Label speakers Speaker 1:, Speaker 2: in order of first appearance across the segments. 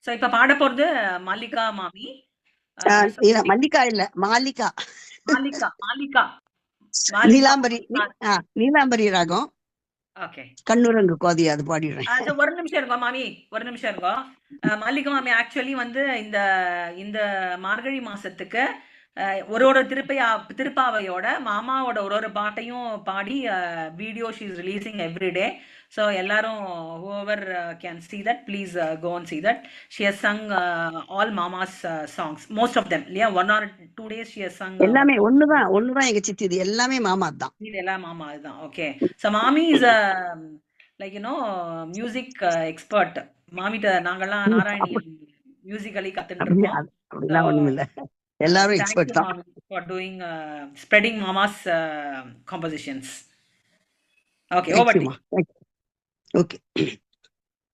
Speaker 1: So இப்ப பாட போறது மல்லிகா மாமி.
Speaker 2: மல்லிகா இல்ல, மாலிகா.
Speaker 1: மாலிகா மாலிகா
Speaker 2: நீலாம்பரி. நீலாம்பரி ராகம்.
Speaker 1: ஓகே.
Speaker 2: கண்ணுரங்கு கோதி அது பாடிடுறேன்.
Speaker 1: ஒரு நிமிஷம் இருங்கோ மாமி, ஒரு நிமிஷம் இருங்கோ. மல்லிகா மாமி ஆக்சுவலி வந்து இந்த இந்த மார்கழி மாசத்துக்கு ஒரு ஒரு திருப்பாவையோட மாமாவோட ஒரு ஒரு பாட்டையும் பாடி video she is releasing every day. So எல்லாரும் whoever can see that please go and see that. She has sung all Mama's songs, most of them. இல்லையா 1 or 2 days she has sung.
Speaker 2: எல்லாமே ஒண்ணுதான் எங்க சித்தி. இது எல்லாமே மாமா தான்.
Speaker 1: இதெல்லாம் மாமா அதுதான். ஓகே. ஸோ மாமி இஸ் லைக் மியூசிக் எக்ஸ்பர்ட். மாமிட்ட நாங்கெல்லாம் நாராயணி மியூசிக்கலி கத்துட்டு இருக்கோம்.
Speaker 2: அப்படிலாம் ஒண்ணும் இல்ல, எல்லாரும் எக்ஸ்பர்ட் தான்.
Speaker 1: Mami for doing spreading Mama's compositions. Okay, over to you.
Speaker 2: Okay.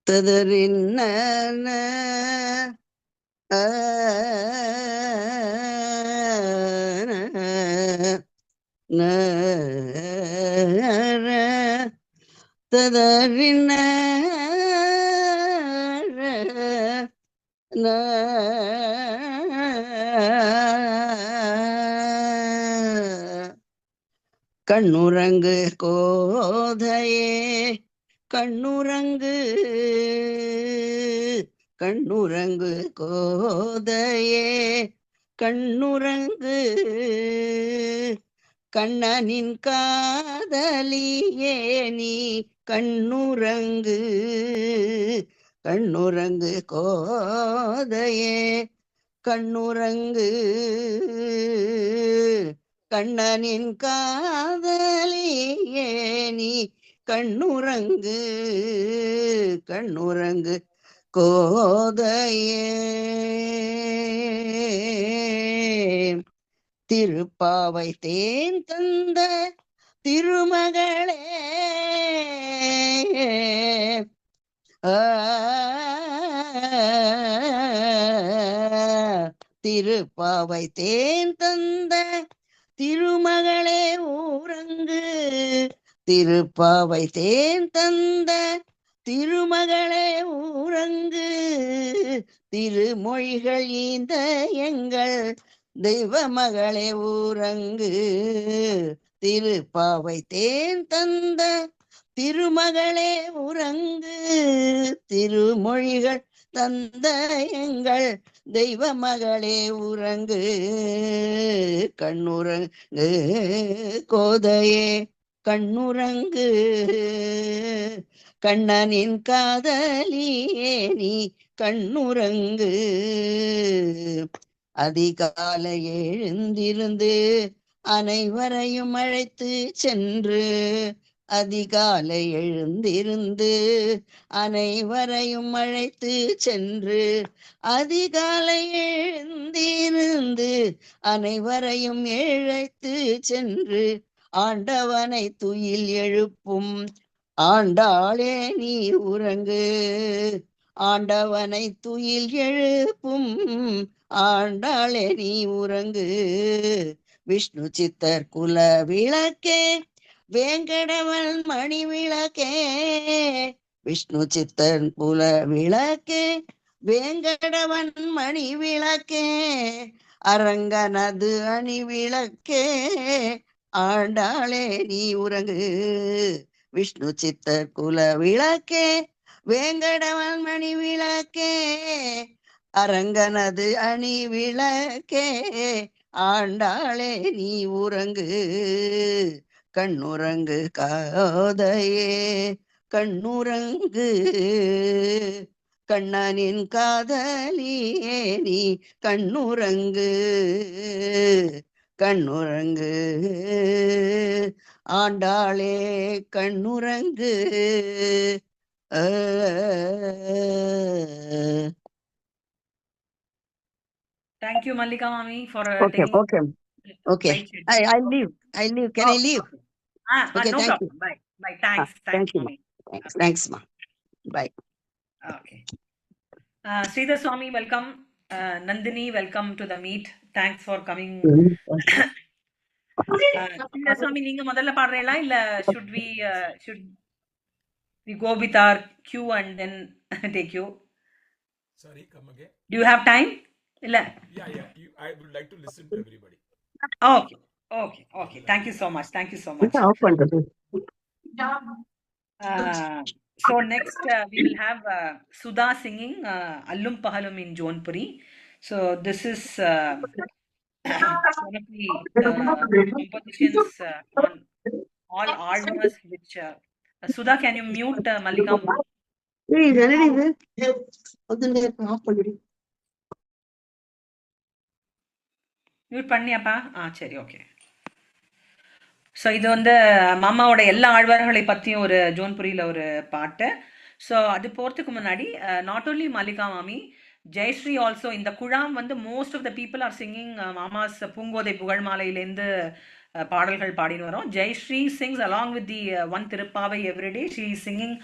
Speaker 2: ததறின்ன ததறின்ன கண்ணுரங்கு கோதையே கண்ணுரங்கு கண்ணுரங்கு கோதையே கண்ணுரங்கு கண்ணனின் காதலியே நீ கண்ணுரங்கு கண்ணுரங்கு கோதையே கண்ணுரங்கு கண்ணனின் காதலியே நீ கண்ணுரங்கு கண்ணுரங்கு கோதையே திருப்பாவை தேன் தந்த திருமகளே திருப்பாவை தேன் தந்த திருமகளே ஊரங்கு திருப்பாவை தேன் தந்த திருமகளே ஊரங்கு திருமொழிகள் இந்த எங்கள் தெய்வ மகளே ஊரங்கு திருப்பாவை தேன் தந்த திருமகளே ஊரங்கு திருமொழிகள் தந்த எங்கள் தெய்வ மகளே ஊரங்கு கண்ணுரங்கு கோதையே கண்ணுரங்கு கண்ணனின் காதலியே நீ கண்ணுரங்கு அதிகாலை எழுந்திருந்து அனைவரையும் அழைத்து சென்று அதிகாலை எழுந்திருந்து அனைவரையும் அழைத்து சென்று அதிகாலை எழுந்திருந்து அனைவரையும் இழைத்து சென்று ஆண்டவனை துயில் எழுப்பும் ஆண்டாளே நீ உறங்கு ஆண்டவனை துயில் எழுப்பும் ஆண்டாளே நீ உறங்கு விஷ்ணு சித்தர் குல விளக்கே வேங்கடவன் மணி விளக்கே விஷ்ணு சித்தர் குல விளக்கே வேங்கடவன் மணி விளக்கே அரங்கனது அணி விளக்கே ஆண்டாளே நீ உறங்கு விஷ்ணு சித்தர் குல விளக்கே வேங்கடவன் மணி விளக்கே அரங்கனது அணி விளக்கே ஆண்டாளே நீ உறங்கு கண்ணுரங்கு காதையே கண்ணுரங்கு கண்ணனின் காதலியே நீ கண்ணுரங்கு கண்ணுரங்கு ஆண்டாளே கண்ணுரங்கு
Speaker 1: Thank you, Mallika Mami, for
Speaker 2: okay,
Speaker 1: taking.
Speaker 2: Okay. I'll leave. Can I leave? Okay,
Speaker 1: no
Speaker 2: thank
Speaker 1: problem.
Speaker 2: you.
Speaker 1: Bye. Thanks.
Speaker 2: Thank you,
Speaker 1: Mami.
Speaker 2: Thanks, ma. Bye.
Speaker 1: Okay. Sridhar Swami, welcome. Nandini, welcome to the meet. Thanks for coming. Sridhar Swami, நீங்க முதல்ல பாடுறீங்களா இல்ல should we go with our queue and then take you.
Speaker 3: Sorry, come again.
Speaker 1: Do you have time? Illa.
Speaker 3: Yeah. I would like to listen to everybody.
Speaker 1: Okay. Thank you so much.
Speaker 2: Off பண்றது
Speaker 1: So next we will have Sudha singing Allum Pahalum in Jaunpuri. So this is one of the compositions on all Almas which Sudha, can you mute Malika?
Speaker 2: ஏய் என்னடி இது அதுல of பண்ணிடு
Speaker 1: mute பண்ணியாப்பா? சரி, okay. So இது வந்து மாமாவோட எல்லா ஆழ்வார்களை பற்றியும் ஒரு ஜோன்புரியில் ஒரு பாட்டு. ஸோ அது போகிறதுக்கு முன்னாடி நாட் ஓன்லி மல்லிகா மாமி, ஜெயஸ்ரீ ஆல்சோ, இந்த குழாம் வந்து most of the people are singing மாமாஸ் பூங்கோதை புகழ் மாலையிலேருந்து பாடல்கள் பாடின்னு வரோம். Jayashree sings along with the one Thiruppavai everyday. She is singing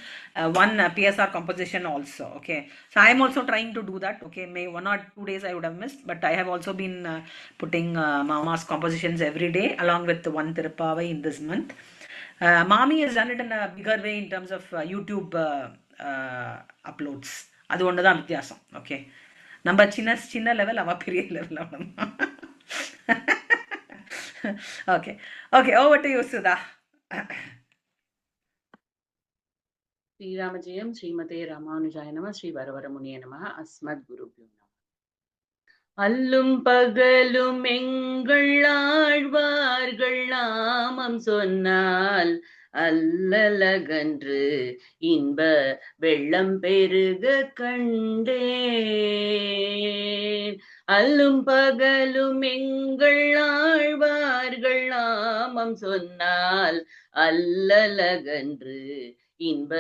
Speaker 1: one PSR composition also. Okay, so I am also trying to do that. Okay, may 1 or 2 days I would have missed, but I have also been putting Mama's compositions every day along with one Tirupavai in this month. Mami has done it in a bigger way in terms of YouTube uploads. அது ஒன்று தான் வித்தியாசம். Okay, நம்ம சின்ன level, அவ பெரிய level. Okay, over to you, Sudha.
Speaker 4: Sri Rama Jayam ஸ்ரீமதே ராமானுஜாய நம ஸ்ரீ வரவரமுனிய நம அஸ்மத் குருபியோ நம. அல்லும் பகலும் எங்கள் ஆழ்வார்கள் நாமம் சொன்னால் அல்லலகன்று இன்ப வெள்ளம் பெருக கண்டேன். அல்லும் பகலும் எங்கள் ஆழ்வார்கள் நாமம் சொன்னால் அல்லலகன்று இன்ப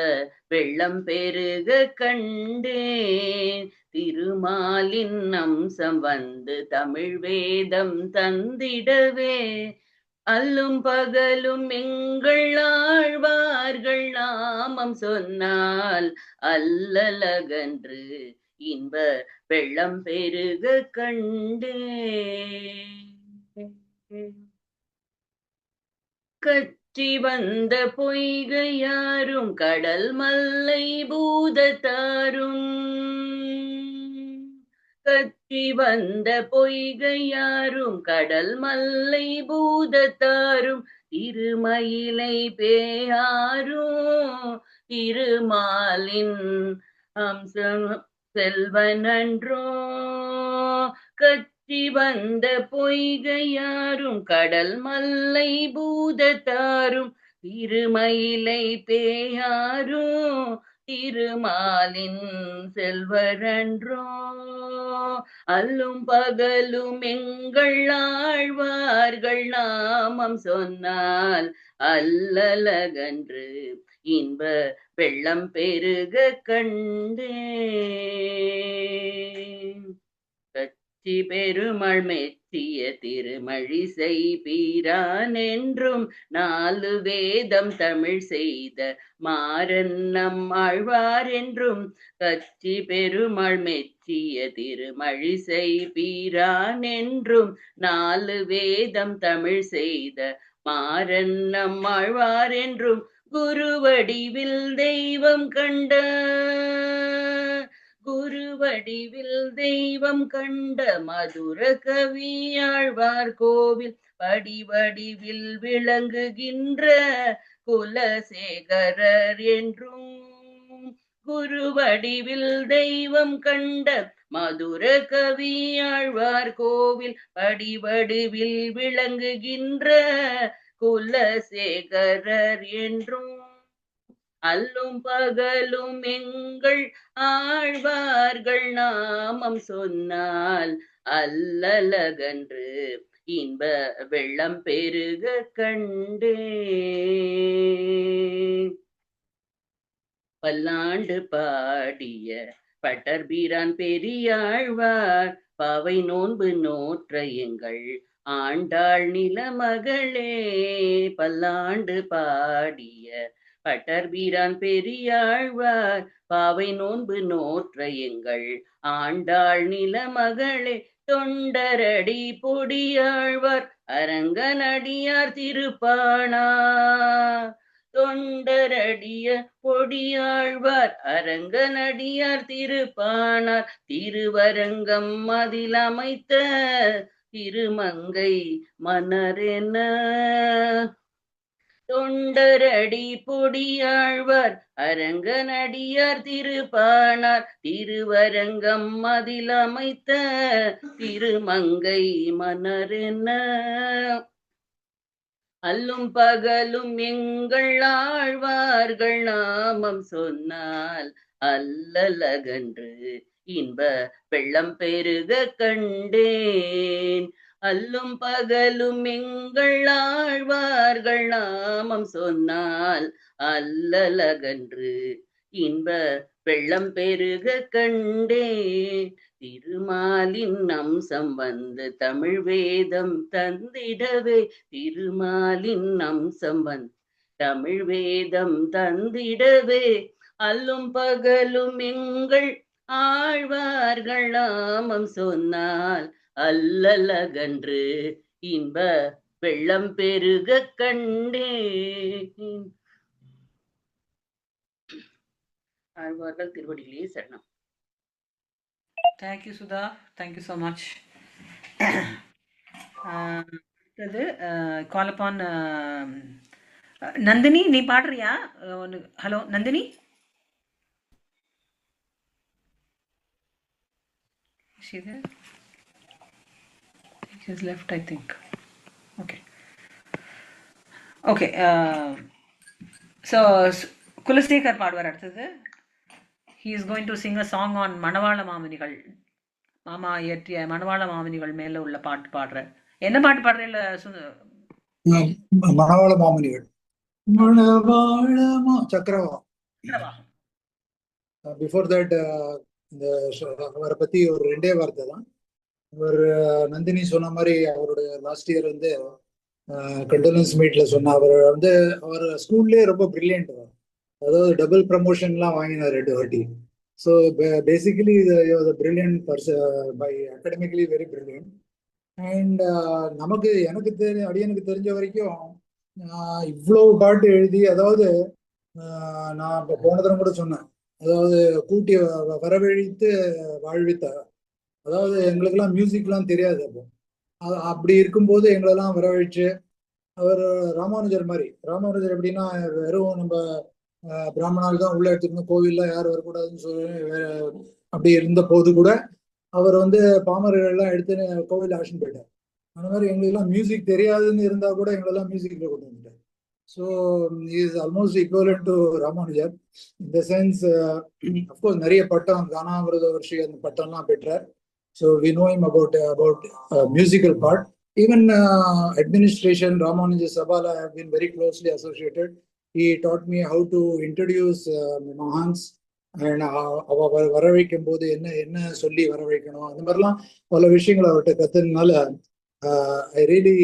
Speaker 4: வெள்ளம் பெருக கண்டேன். திருமாலின் அம்சம் வந்து தமிழ் வேதம் தந்திடவே அல்லும் பகலும் எங்கள் ஆழ்வார்கள் நாமம் சொன்னால் அல்லலகன்று இன்ப வெள்ளம் பெருக கண்டேன். கற்றி வந்த பொய்கையாரும் கடல் மல்லை பூதத்தாரும், கற்றி வந்த பொய்கையாரும் கடல் மல்லை பூதத்தாரும், திருமயிலை பேயாரும் திருமாலின் அம்சம் செல்வனன்றோ. கற்றி வந்த பொய்கையாரும் கடல் மல்லை பூதத்தாரும், திருமயிலை பேயாரும் திருமாலின் செல்வரன்றோ. அல்லும் பகலும் எங்கள் ஆழ்வார்கள் நாமம் சொன்னால் அல்லலகன்று இன்ப வெள்ளம் பெருக கண்டேன். கச்சி பெருமாள் மெச்சிய திருமழிசை பீரான் என்றும் நாலு வேதம் தமிழ் செய்த மாறன் நம் ஆழ்வார் என்றும். கச்சி பெருமாள் மெச்சிய திருமழிசை பீரான் என்றும் நாலு வேதம் தமிழ் செய்த மாறன் நம் ஆழ்வார் என்றும். குருவடிவில் தெய்வம் கண்ட குருவடிவில் தெய்வம் கண்ட மதுர கவியாழ்வார் கோவில் படிவடிவில் விளங்குகின்ற குலசேகரர் என்றும். குருவடிவில் தெய்வம் கண்ட மதுர கவியாழ்வார் கோவில் படிவடிவில் விளங்குகின்ற குலசேகரர் என்றும். அல்லும் பகலும் எங்கள் ஆழ்வார்கள் நாமம் சொன்னால் அல்லலகன்று இன்ப வெள்ளம் பெருக கண்டேன். பல்லாண்டு பாடிய பட்டர்பிரான் பெரியாழ்வார் பாவை நோன்பு நோற்ற எங்கள் ஆண்டாள் நிலமகளே. பல்லாண்டு பாடிய பட்டர்பிரான் பெரியாழ்வார் பாவை நோன்பு நோற்ற எங்கள் ஆண்டாள் நிலமகளே. தொண்டரடி பொடியாழ்வார் அரங்கனடியார் திருப்பாணா, தொண்டரடிய பொடியாழ்வார் அரங்கனடியார் திருப்பானார் திருவரங்கம் மதிலமைத்த திருமங்கை மன்னரென. தொண்டரடி பொடியாழ்வார் அரங்கனடியார் திருப்பானார் திருவரங்கம் மதிலமைத்த திருமங்கை மன்னரென. அல்லும் பகலும் எங்கள் ஆழ்வார்கள் நாமம் சொன்னால் அல்லலகன்று இன்ப வெள்ளம் பெருக கண்டேன். அல்லும் பகலும் எங்கள் ஆழ்வார்கள் நாமம் சொன்னால் அல்லலகன்று இன்ப வெள்ளம் பெருக கண்டேன். திருமாலின் அம்சம் வந்து தமிழ் வேதம் தந்திடவே திருமாலின் அம்சம் வந்து தமிழ் வேதம் தந்திடவே அல்லும் பகலும் எங்கள் ஆழ்வார்கள் நாமம் சொன்னால் அல்லலகன்று இன்ப வெள்ளம் பெருக கண்டேன். ஆழ்வார்கள் திருவடிகளே சரணம்.
Speaker 1: Thank you, Sudha. Thank you so much. அடுத்தது கால் அப்பான் நந்தினி, நீ பாடுறியா? Hello Nandini. She there? She's left, I think. Okay. Okay. So Kulasekar பாடுவார் அடுத்தது. He is going to sing a song on Manavala Mamunigal. மாமா இயற்றிய மணவாள மாமுனிகள் மேல உள்ள பாட்டு பாடுற. என்ன பாட்டு பாடுறீல?
Speaker 5: மணவாள மாமுனிகள். மணவாள சக்கரவா. பிஃபோர் தட் இந்த அவரை பத்தி ஒரு 2 வார்த்தை தான். ஒரு நந்தினி சொன்ன மாதிரி அவருடைய லாஸ்ட் இயர் வந்து கண்டோலன்ஸ் மீட்ல சொன்ன அவர் ஸ்கூல்லேயே ரொம்ப பிரில்லியன்ட். அதாவது டபுள் ப்ரமோஷன்லாம் வாங்கினார் 2 வாட்டி. So basically brilliant by academically very brilliant. And எனக்கு தெரிஞ்ச வரைக்கும் இவ்வளோ பாட்டு எழுதி, அதாவது நான் இப்போ போன தரம் கூட சொன்னேன், அதாவது கூட்டி வரவழைத்து வாழ்வித்தார். அதாவது எங்களுக்கெல்லாம் மியூசிக்லாம் தெரியாது. அப்போ அப்படி இருக்கும்போது எங்களெல்லாம் வரவழைச்சு அவர் ராமானுஜர் மாதிரி. ராமானுஜர் எப்படின்னா வெறும் நம்ம பிராமணால் தான் உள்ள எடுத்துக்கணும், கோவில்லாம் யாரும் வரக்கூடாதுன்னு சொல்லி அப்படி இருந்த போது கூட அவர் வந்து பாமரர்கள்லாம் எடுத்து கோவில் ஆக்ஷன் போயிட்டார். அந்த மாதிரி எங்களுக்கெல்லாம் மியூசிக் தெரியாதுன்னு இருந்தா கூட எங்களெல்லாம் மியூசிக்ல கொண்டு வந்துட்டார். So is almost equivalent to Ramanujar இந்த சென்ஸ். அஃப்கோர்ஸ் நிறைய பட்டம், கானாமிருத வர்ஷி அந்த பட்டம்லாம் பெற்றார். So we know him about musical part. Even administration, Ramanuja சபால have been very closely associated. He taught me how to introduce Mahans and வரவைக்கும் போது என்ன சொல்லி வரவைக்கணும், அந்த மாதிரிலாம் பல விஷயங்கள் அவர்கிட்ட கத்துனால I really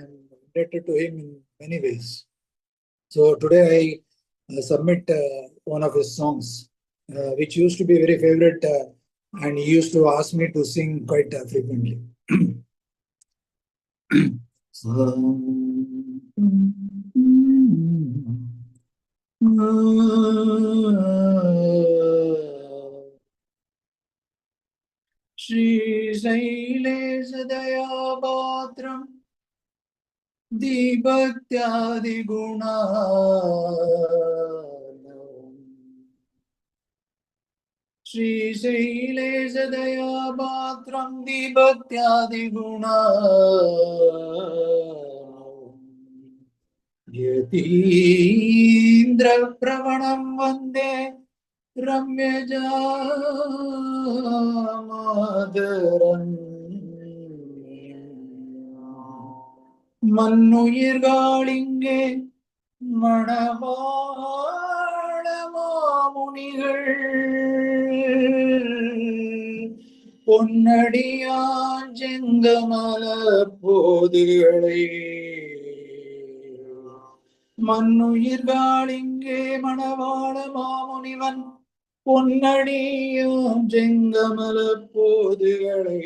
Speaker 5: am indebted to him in many ways. So today I submit one of his songs which used to be very favorite and he used to ask me to sing quite frequently. श्रीशैलेश दयापात्रं दीभक्त्यादिगुणार्णवम् श्रीशैलेश दयापात्रं दीभक्त्यादिगुणार्णवम् यतीन्द्रप्रवणं वन्दे ரம்யஜாமாதரம் மன்னுயிர்காளிங்கே மணவாள மாமுனிகள் பொன்னடியான் செங்கமல போதுகளை மன்னுயிர்காளிங்கே மணவாள மாமுனிவன் பொன்னடியும் செங்கமல போதுகளை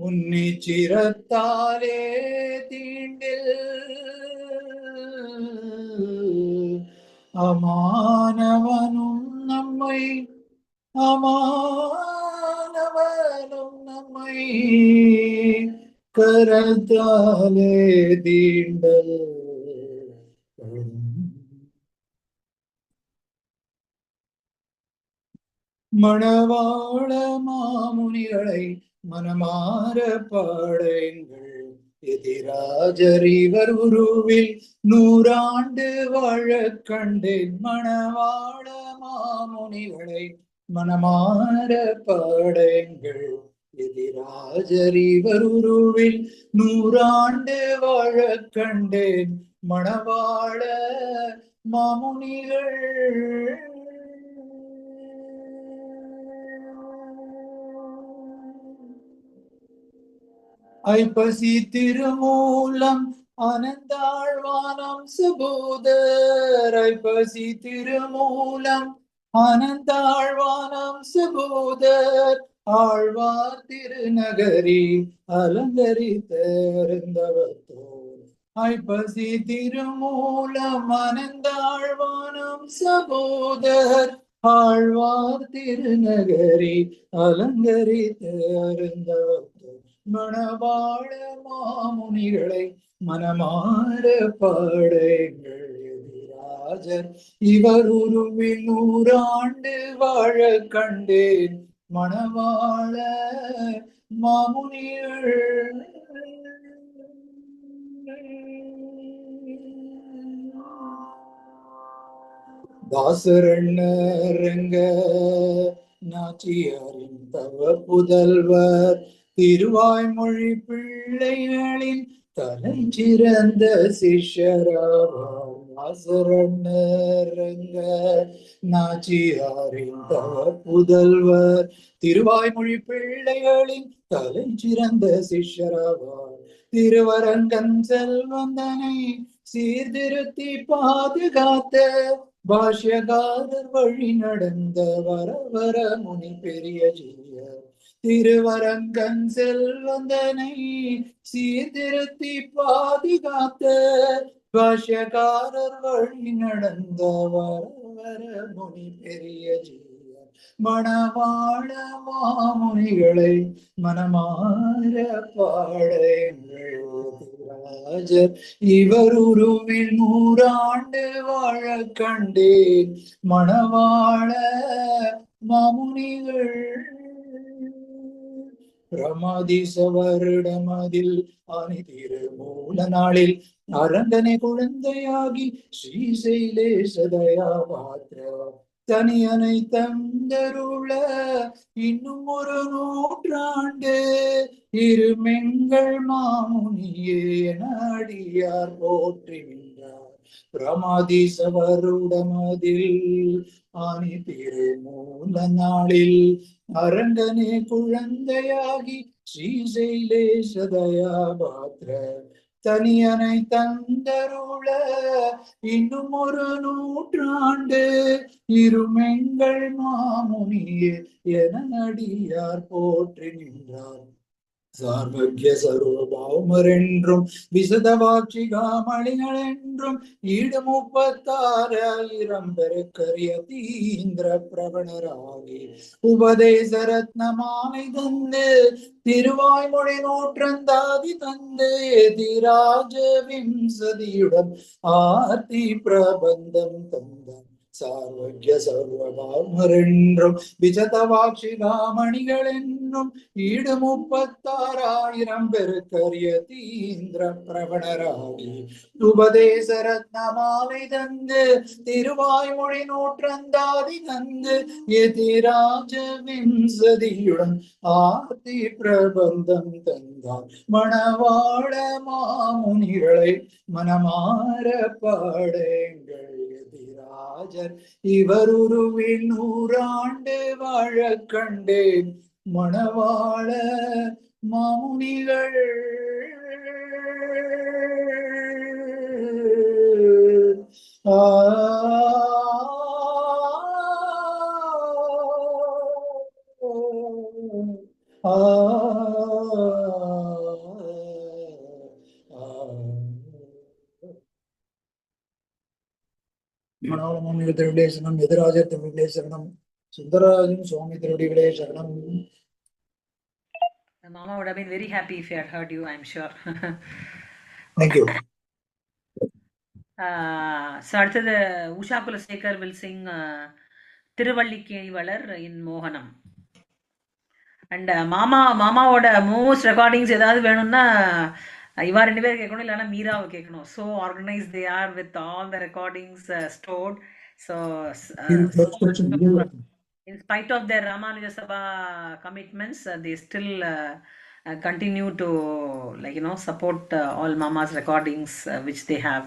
Speaker 5: உன்னிச்சிரத்தாலே தீண்டில் அமானவனும் நம்மை கரத்தாலே தீண்டல். மணவாள மாமுனிகளை மனமாற பாடுங்கள். எதிராஜர் இவர் உருவில் 100 ஆண்டு வாழ கண்டேன். மணவாள மாமுனிகளை மனமாற பாடுங்கள். எதிராஜர் இவர் உருவில் 100 ஆண்டு வாழ கண்டேன். மணவாள மாமுனிகள் ஐப்பசி திருமூலம் அனந்தாழ்வானம் சுபூதர். ஐப்பசி திருமூலம் அனந்தாழ்வானம் சுபூதர். ஆழ்வார் திருநகரி அலங்கரித்தருந்தவத்தோர். ஐப்பசி திருமூலம் அனந்தாழ்வானம் சுபூதர். ஆழ்வார் திருநகரி அலங்கரித்தருந்தவத்தோர். மணவாள மாமுனிகளை மனமாற பாடுங்கள். எதிராஜர் இவர் உருவில் 100 ஆண்டு வாழ கண்டேன். மணவாள மாமுனிகள் தாசரண்ணரங்க நாச்சியாரின் தவ புதல்வர். திருவாய்மொழி பிள்ளைகளின் தலை சிறந்த சிஷ்யராவார். தாசரண்ணரங்க நாச்சியாரின் தவ புதல்வர். திருவாய்மொழி பிள்ளைகளின் தலை சிறந்த சிஷ்யராவார். திருவரங்கன் செல்வந்தனை சீர்திருத்தி பாதுகாத்த பாஷ்யகாரர் வழி நடந்த வரவர முனி பெரிய ஜீயர். திருவரங்கன் செல்வந்தனை சீர்திருத்தி பாதுகாத்த பாஷ்யகாரர் வழி நடந்த வரவர முனி பெரிய ஜீயர். மணவாள மாமுனிகளை மனமாற பாடுங்கள். ராஜர் இவர் உருவில் 100 ஆண்டு வாழ கண்டேன். மணவாள மாமுனிகள் பிரமாதிச வருடமதில் ஆனி திருமூல நாளில் அரங்கனை குழந்தையாகி ஸ்ரீசைலேசதயா பாத்திர தனியனை தந்தருள இன்னும் 1 நூற்றாண்டு இருமெங்கள் மாமுனியே நாடியார் போற்றி நின்றார். பிரமாதிச வருடமதில் ஆனி திருமூல நாளில் அரங்கனே குழந்தையாகி ஸ்ரீசைலேசதயா பாத்திர தனியனை தந்தருள இன்னும் 1 நூற்றாண்டு இருமெங்கள் மாமுனியே என நடியார் போற்றி நின்றார். சார்வக்ய சர்வபௌமர் என்றும் விசதவாட்சிகாமணிகள் என்றும் ஈடு 36,000 பெருக்கரிய தீந்திர பிரபணராகி உபதேச ரத்னமாலை தந்து திருவாய்மொழி நூற்றந்தாதி தந்து எதிராஜ விம்சதியுடன் ஆர்த்தி பிரபந்தம் தந்தார். சார்வக்ய சர்வபௌமர் என்றும் விசதவாட்சிகாமணிகள் என்னும் ஈடு 36,000 பெருக்கரிய தீந்திர பிரபணராகி உபதேச ரத்னமாலை தந்து திருவாய்மொழி நூற்றந்தாதி தந்து எதிராஜ விம்சதியுடன் ஆர்த்தி பிரபந்தம் தந்தார். மணவாள மாமுனிகளை மனமாற பாடுங்கள். எதிராஜர் இவர் உருவில் 100 ஆண்டு வாழ கண்டேன். மணவாள மாமுனிகள் ஆ ஆ மணவாள சுவாமி திருவிடே சரணம், எதிராஜர் திருவிடே சரணம், சுந்தரராஜன் சுவாமி திருவடிகளே சரணம்.
Speaker 1: Mama would have been very happy if he had heard you, I'm sure.
Speaker 5: Thank you.
Speaker 1: So அடுத்தது உஷா குலசேகர் will sing திருவள்ளிக்கேணிவளர் இன் மோகனம். அண்ட் மாமாவோட மோஸ்ட் ரெக்கார்டிங்ஸ் ஏதாவது வேணும்னா இவா 2 பேர் கேட்கணும், இல்லைன்னா மீராவை கேட்கணும். So organise they are with all the recordings stored. So in spite of their Ramanuja Sabha commitments, they still continue to support all Mama's recordings which they have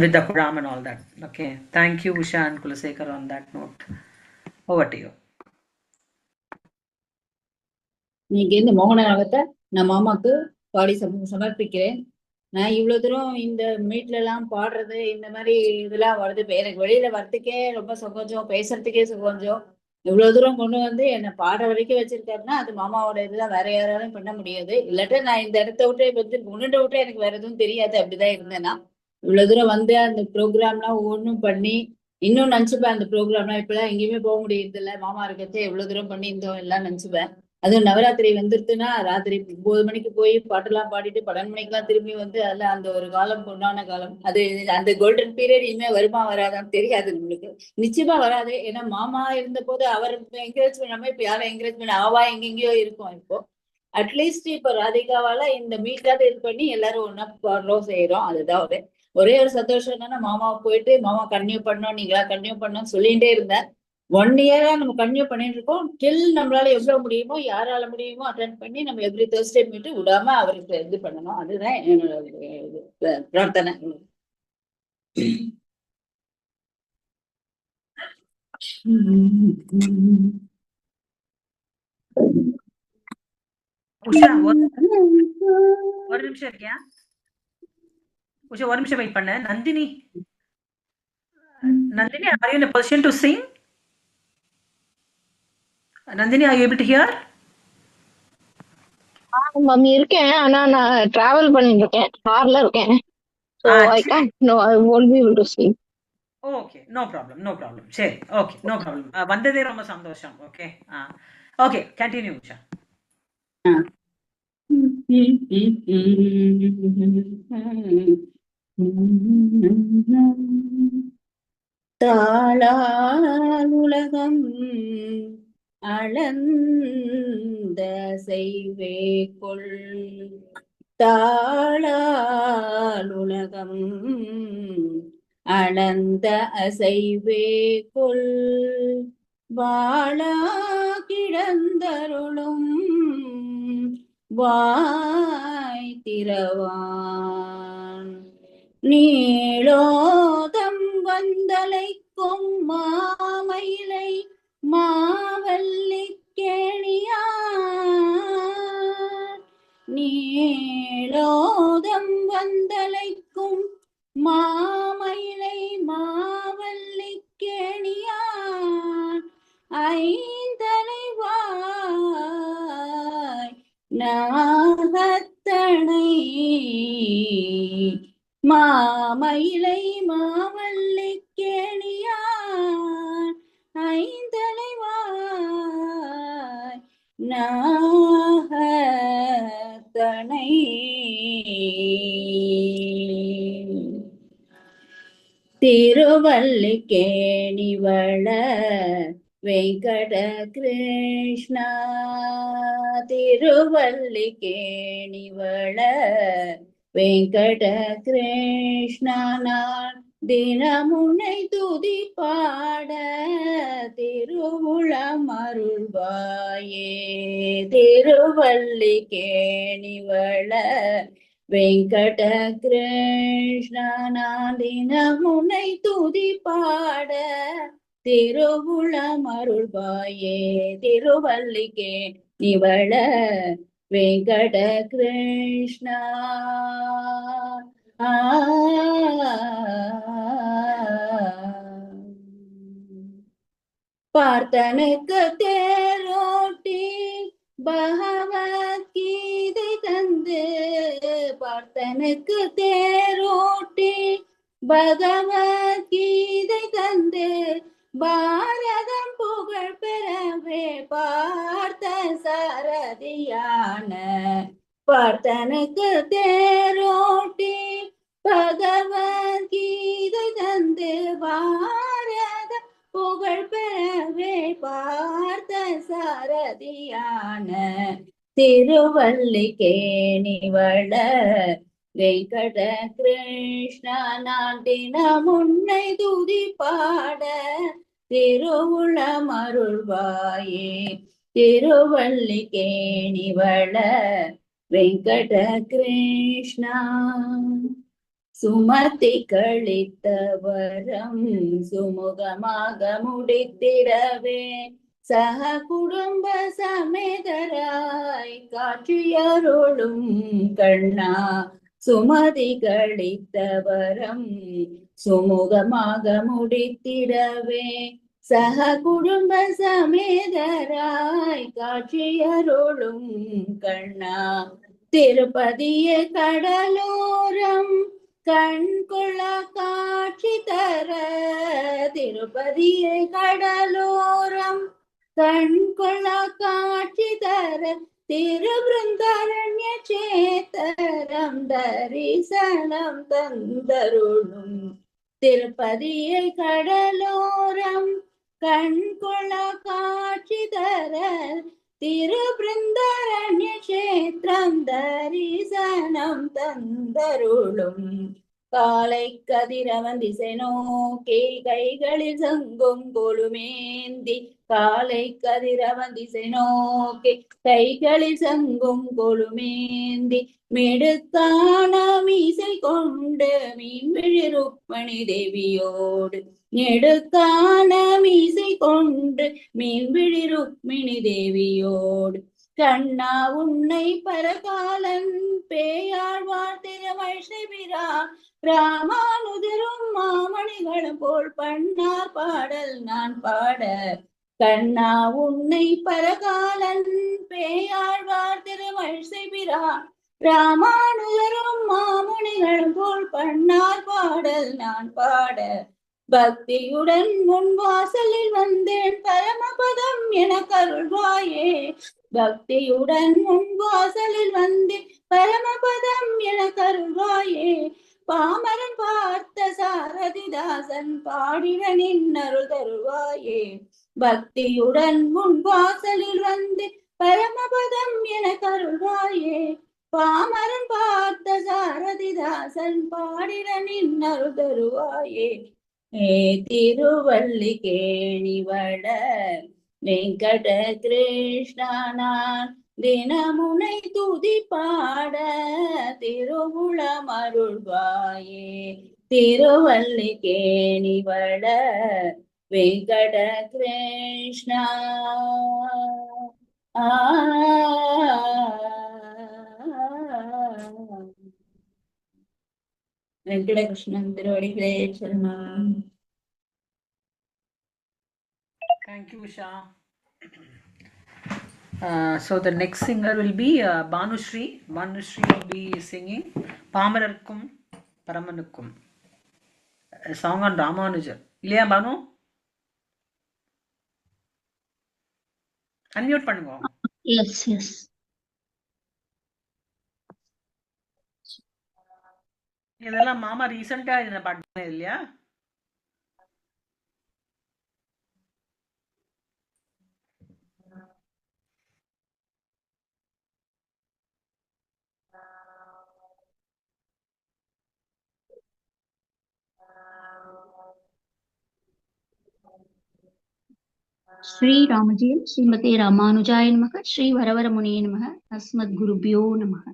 Speaker 1: with the Quran and all that. Okay, thank you Usha and Kulasekar on that note. Over to you.
Speaker 6: நீங்க இந்த மோகன ராகத்தை நான் மாமாக்கு பாடி சமர்ப்பிக்கிறேன். நான் இவ்வளவு தூரம் இந்த மீட்ல எல்லாம் பாடுறது இந்த மாதிரி இதெல்லாம் வருது. இப்ப எனக்கு வெளியில வர்றதுக்கே ரொம்ப சகோஜம், பேசுறதுக்கே சகோஜம். இவ்வளவு தூரம் கொண்டு வந்து என்னை பாடுற வரைக்கும் வச்சிருக்காருன்னா அது மாமாவோட இதுதான், வேற யாராலும் பண்ண முடியாது. இல்லாட்டா நான் இந்த இடத்த விட்டு வந்து முன்னிட்ட விட்டு எனக்கு வேற எதுவும் தெரியாது, அப்படிதான் இருந்தேன்னா. இவ்வளவு தூரம் வந்து அந்த ப்ரோக்ராம்லாம் ஒவ்வொன்றும் பண்ணி இன்னும் நினைச்சுப்பேன். அந்த ப்ரோக்ராம்லாம் இப்பெல்லாம் எங்கேயுமே போக முடியுது இல்ல, மாமா இருக்கிறதே எவ்வளவு தூரம் பண்ணி இருந்தோம் எல்லாம் நினைச்சுப்பேன். அதுவும் நவராத்திரி வந்துருச்சுன்னா ராத்திரி 9 மணிக்கு போய் பாட்டெல்லாம் பாடிட்டு 12 மணிக்கெல்லாம் திரும்பி வந்து அதெல்லாம் அந்த ஒரு காலம் பொண்ணான காலம். அது அந்த கோல்டன் பீரியட் இனிமே வருமா வராதான்னு தெரியாது நம்மளுக்கு, நிச்சயமா வராது. ஏன்னா மாமா இருந்த போது அவர் என்கரேஜ் பண்ணாம இப்ப யாரும் என்கரேஜ் பண்ண அவா எங்கெங்கயோ இருக்கும். இப்போ அட்லீஸ்ட் இப்ப ராதிகாவால இந்த மீட்டாவது இது பண்ணி எல்லாரும் ஒன்னா பாடுறோம் செய்யறோம். அதுதான் ஒரே ஒரு சந்தோஷம் என்னன்னா மாமாவை போயிட்டு மாமா கன்டினியூ பண்ணோம், நீங்களா கன்டினியூ பண்ணோம்னு சொல்லிட்டே இருந்தேன். 1 இயரா நம்ம கன்டினியூ பண்ணிட்டு இருக்கோம். டில் நம்மளால எவ்வளவு முடியுமோ யாரால முடியுமோ அட்டென்ட் பண்ணி நம்ம எவ்ரி தேர்ஸ்டே மீட்டு விடாம அவருக்கு இது பண்ணணும். அதுதான் என்னோட பிரார்த்தனை.
Speaker 1: உஷா ஒரு நிமிஷம் இருக்கியா? உஷா ஒரு நிமிஷம் வெயிட் பண்ண. Nandini, are you in a position to sing? Nandini, are you able to hear?
Speaker 7: Mummy இருக்கேன், ஆனா நான் டிராவல் பண்ணிட்டு இருக்கேன், கார்ல இருக்கேன். So I can't, no, I won't be able to sing.
Speaker 1: Okay, no problem. சரி, okay, no problem. வந்ததே ரொம்ப சந்தோஷம். Okay, okay, continue Usha.
Speaker 6: தாளால் உலகம் அளந்த செய்வே கொள், தாளால் உலகம் அளந்த அசைவே கொள், வாழா கிடந்தருளும் வாய் திறவான், நீளோதம் வந்தலைக்கும் மாமயிலை மாவல்லி கேணியார், நீளோதம் வந்தலைக்கும் மாமயிலை மாவல்லி கேணியார், ஐந்தலைவாய் நாகத்தனை மாமயிலை மாவல்லி கேணியார், ஐந்தலைவாய் நாகத்தனை. திருவல்லிக்கேணிவளர் வெங்கட கிருஷ்ணா, திருவல்லிக்கேணிவளர் வெங்கட கிருஷ்ணா, நான் தினமுனை துதி பாட திருவுளம் அருள்வாயே, திருவல்லிக்கேணிவளர் வெங்கட கிருஷ்ணா, நான் தினமுனை துதி பாட திருவுளம் அருள்வாயே, திருவல்லிக்கேணிவளர் வெங்கட கிருஷ்ணா. பார்த்தனுக்கு தேரோட்டி பகவத்கீதை தந்து, பார்த்தனுக்கு தேரோட்டி பகவத்கீதை தந்து பாரதம் புகழ் பெறவே பார்த்த சாரதியான பார்த்தனுக்கு தேரோட்டி பகவத்கீதை தந்து பாரத புகழ் பெறவே பார்த்த சாரதியான திருவல்லிக்கேணிவள வெங்கட கிருஷ்ணா நான் தினம் உன்னை துதி பாட திருவுளம் அருள்வாயே திருவல்லிக்கேணிவள வெங்கட கிருஷ்ணா சுமதி கழித்த வரம் சுமுகமாக முடித்திடவே சக குடும்ப சமேதராய் காட்சியருளும் கண்ணா சுமதி கழித்த வரம் சுமுகமாக முடித்திடவே சக குடும்ப சமேதராய் காட்சியருளும் கண்ணா திருப்பதிய கடலோரம் கண்கொள்ள காட்சி தர திருப்பதிய கடலோரம் கண்கொள்ள காட்சி தர திருபிருந்தாரண்ய சேத்தரம் தரிசனம் தந்தருளும் திருப்பதிய கடலோரம் கண்கொள்ள காட்சி தர திருபிருந்தாரண்ய கஷேத்திரம் தரிசனம் தந்தருளும் காலை கதிரவன் திசை நோக்கி கைகளில் சங்கும் கொழுமேந்தி காலை கதிரவன் திசை நோக்கி கைகளில் சங்கும் கொழுமேந்தி மெடுத்தான மீசை கொண்டு மீன்விழி ருக்மணி தேவியோடு நெடுக்கான மீசை கொண்டு மீன்விழி ருக்மிணி தேவியோடு கண்ணா உன்னை பரகாலன் பேயாழ்வார் திருவைஷ்ணவிரா ராமானுஜரும் மாமணிகளும் போல் பண்ணார் பாடல் நான் பாட கண்ணா உன்னை பரகாலன் பேயாழ்வார் திருவைஷ்ணவிரா ராமானுஜரும் மாமுனிகளும் போல் பண்ணார் பாடல் நான் பாட பக்தியுடன் முன் வாசலில் வந்தேன் பரமபதம் என கருள்வாயே பக்தியுடன் முன் வாசலில் வந்தேன் பரமபதம் என கருள்வாயே பாமரன் பார்த்த சாரதிதாசன் பாடிட நின்னருள் தருவாயே பக்தியுடன் முன் வாசலில் வந்து பரமபதம் என கருள்வாயே பாமரன் பார்த்த சாரதிதாசன் பாடிட நின்னருள் தருவாயே ஏ திருவல்லிக்கேணிவள வெங்கட கிருஷ்ணா நான் தினமுனை துதி பாட திருவுளம் அருள்வாயே திருவல்லிக்கேணிவள வெங்கட கிருஷ்ணா வெங்கடகிருஷ்ணன் திருவடிகளே சரணம்.
Speaker 1: Thank you, Usha. So the next singer will be Bhanushri. Bhanushri will be singing Pamararkum Paramanukkum, a song on Ramanujar. Ilya Banu? Unmute பண்ணுங்க.
Speaker 7: Yes, yes.
Speaker 1: இதெல்லாம் மாமா ரீசெண்டா எழுதின பாட்டு இல்லையா?
Speaker 8: श्री रामजय श्रीमते रामानुजाय नमः श्री वरवर मुनिये नमः अस्मद्गुरुभ्यो नमः।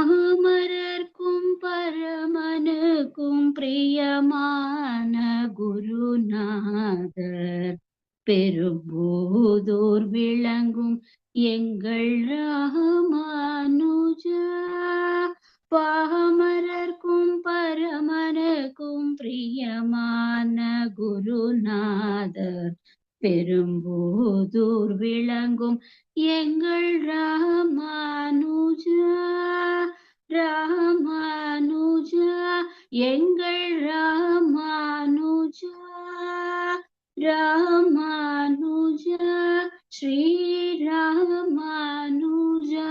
Speaker 8: பாகமரர்க்கும் பரமனுக்கும் பிரியமான குருநாதர் பெரும்போதோர் விளங்கும் எங்கள் ராமானுஜா பாமரர்க்கும் பரமனுக்கும் பிரியமான குருநாதர் பெரும்போதூர் விளங்கும் எங்கள் ராமானுஜா ராமானுஜா எங்கள் ராமானுஜா ராமானுஜா ஸ்ரீ ராமானுஜா.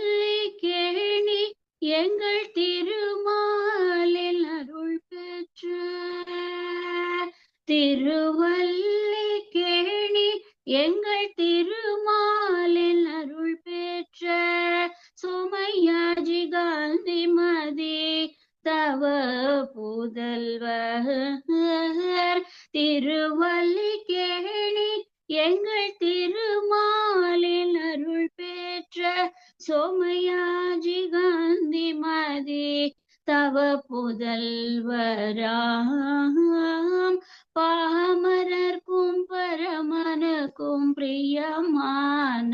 Speaker 8: திருவல்லிக்கேணி எங்கள் திருமாலில் அருள் பெற்ற திருவல்லிக்கேணி எங்கள் திருமாலில் அருள் பெற்ற சோமையாஜி காந்தி மதி தவ புதல்வர் திருவல்லிக்கேணி எங்கள் திருமாலில் அருள் பெற்ற சோமையாஜி காந்தி மதி தவ புதல்வராம் பாமரர்க்கும் பரமனுக்கும் பிரியமான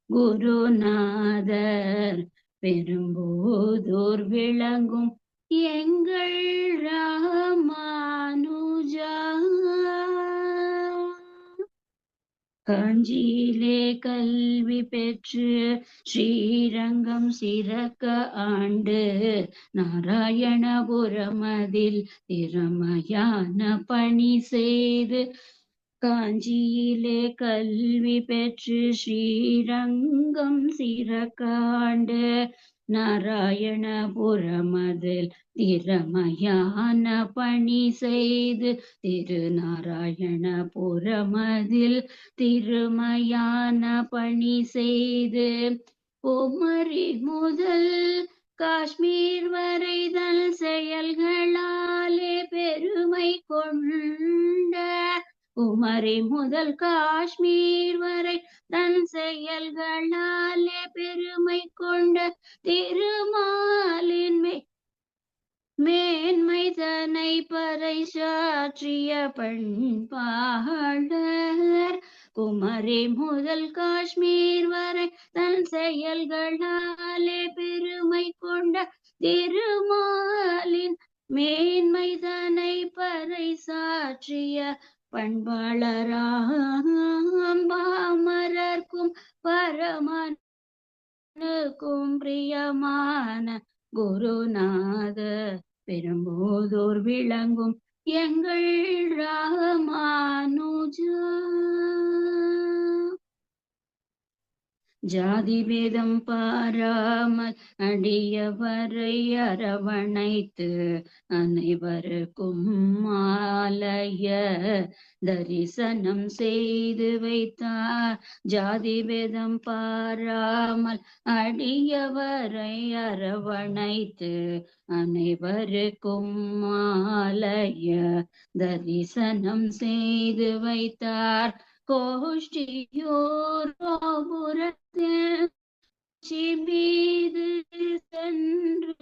Speaker 8: குருநாதர் பெரும்போதூர் விளங்கும் எங்கள் ராமானுஜா. காஞ்சியிலே கல்வி பெற்று ஸ்ரீரங்கம் சிறக்க ஆண்டு நாராயணபுரமதில் திறமையான பணி செய்து காஞ்சியிலே கல்வி பெற்று ஸ்ரீரங்கம் சிறக்க ஆண்டு நாராயணபுரமதில் திறமையான பணி செய்து திருநாராயணபுரமதில் திருமையான பணி செய்து குமரி முதல் காஷ்மீர் வரை தன் செயல்களாலே பெருமை கொண்ட குமரி முதல் காஷ்மீர் வரை தன் செயல்களாலே பெருமை கொண்ட திருமாலின் மேன்மை தன்னை பறைசாற்றிய பண்பாளர் குமரி முதல் காஷ்மீர் வரை தன் செயல்களாலே பெருமை கொண்ட திருமாலின் மேன்மை தன்னை பறைசாற்றிய பண்பாளராம் பாமரர்க்கும் பரமனுக்கும் பிரியமான குருநாத பெரும்போதூர் விளங்கும் எங்கள் ராமானுஜா. ஜாதி பேதம் பாராமல் அடியவரை அரவணைத்து அனைவருக்கும் ஆலய தரிசனம் செய்து வைத்தார். ஜாதி பேதம் பாராமல் அடியவரை அரவணைத்து அனைவருக்கும் ஆலய தரிசனம் செய்து வைத்தார். கோஷ்டியோர் கோபுரத்தில் மீது சென்று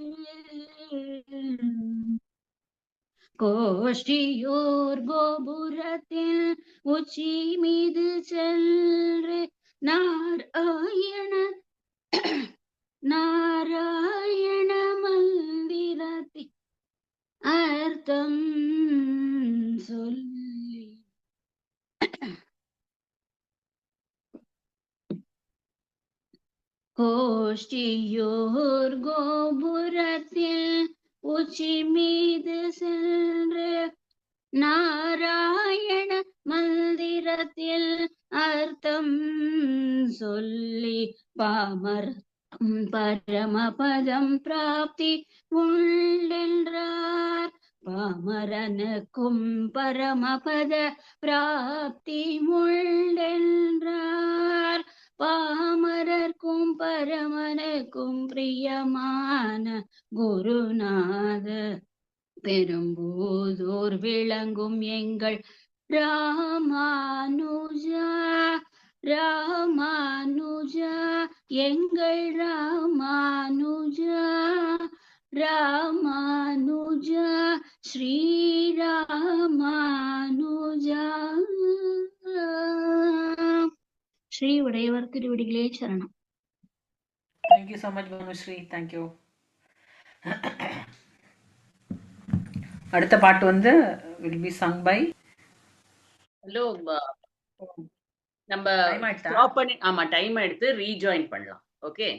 Speaker 8: கோஷ்டியோர் கோபுரத்தில் உச்சி மீது சென்று நாராயண மந்திரத்தின் அர்த்தம் சொல்லி கோஷ்டியோர் கோபுரத்தில் உச்சி மீது சென்று நாராயண மந்திரத்தில் அர்த்தம் சொல்லி பரமபதம் பிராப்தி உள்ளென்றார். பாமரனுக்கும் பரமபத பிராப்தி உள்ளென்றார். பாமரர்க்கும் பரமனுக்கும் பிரியமான குருநாத பெரும்போதூர் விளங்கும் எங்கள் ராமானுஜா ராமானுஜா எங்கள் ராமானுஜா ராமானுஜா ஸ்ரீ ராமானுஜா. ஸ்ரீ உடையவர் திருவடிகளே சரணம்.
Speaker 1: Thank you so much Bhanushree, thank you. அடுத்த பாட்டு வந்து will be Sangh bye
Speaker 4: hello நம்ம
Speaker 1: டைம் ஆயிட்டா?
Speaker 4: ஸ்டாப் பண்ணி ஆமா டைம் எடுத்து ரீஜாயின் பண்ணலாம். ஓகே,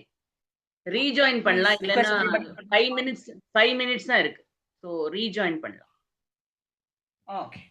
Speaker 4: ரீஜாயின் பண்ணலாம்.
Speaker 1: Please
Speaker 4: இல்லைன்னா
Speaker 1: request
Speaker 4: 5 minutes தான் இருக்கு. ஸோ ரீஜாயின் பண்ணலாம்.
Speaker 1: ஓகே.